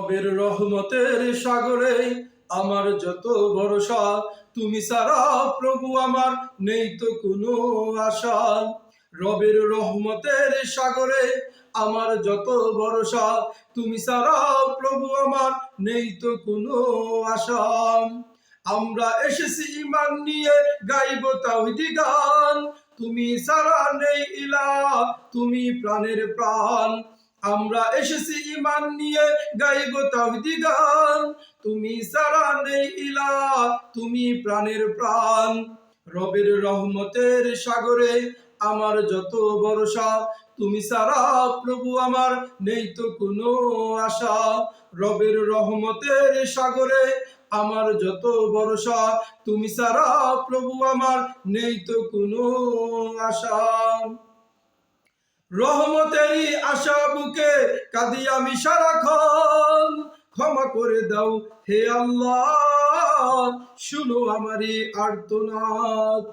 রবের রহমতের সাগরে আমার যত ভরসা, তুমি ছাড়া প্রভু আমার নেই তো কোনো আশা। রবের রহমতের সাগরে আমার যত ভরসা, তুমি ছাড়া প্রভু আমার নেই তো কোনো আশা। আমরা এসেছি ঈমান নিয়ে গাইব তাওহীদি গান, তুমি ছাড়া নেই ইলাহ, তুমি প্রাণের প্রাণ। আমরা এসেছি ঈমান নিয়ে গাইব তাওহীদি গান, তুমি ছাড়া নেই ইলাহ, তুমি প্রাণের প্রাণ। রবের রহমতের সাগরে আমার যত ভরসা, তুমি ছাড়া প্রভু আমার নেই তো কোনো আশা। রবের রহমতের সাগরে আমার যত ভরসা, তুমি ছাড়া প্রভু আমার নেই তো কোনো আশা। রহমতেরই আশা বুকে কাঁদি আমি সারাক্ষণ, ক্ষমা করে দাও হে আল্লাহ, শুনো আমারই আর্তনাদ।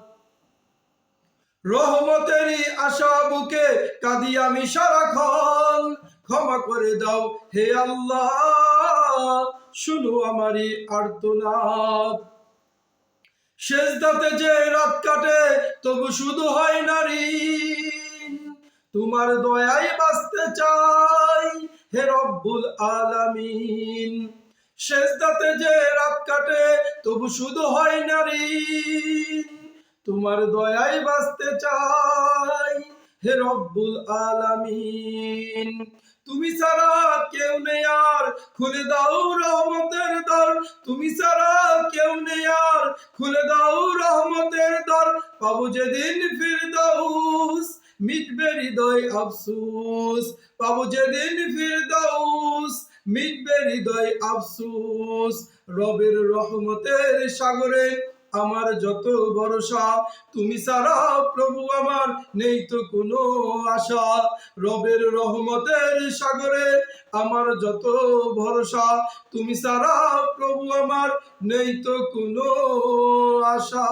রহমতেরই আশা বুকে কাঁদি আমি সারাক্ষণ, ক্ষমা করে দাও হে আল্লাহ, শুনো আমারই আর্তনাদ। সেজদাতে যে রাত কাটে তবু শুধু হয় না ঋণ, তোমার দয়ায় বাঁচতে চাই হে রব্বুল আলামিন। সেজদাতে যে রাত কাটে তবু শুধু হয় না ঋণ, তোমার দয়ায় বাঁচতে চাই হে রব্বুল আলামিন। তুমি ছাড়া কেউ নেই আর, খুলে দাও রহমতের দ্বার। তুমি ছাড়া কেউ নেই আর, খুলে দাও রহমতের দ্বার। পাবো যেদিন ফিরদাউস, মিটবে হৃদয় আফসোস। পাবো যেদিন ফিরদাউস, মিটবে হৃদয় আফসোস। রবের রহমতের সাগরে আমার যত ভরসা, তুমি ছাড়া প্রভু আমার নেই তো কোনো আশা। রবের রহমতের সাগরে আমার যত ভরসা, তুমি ছাড়া প্রভু আমার নেই তো কোনো আশা।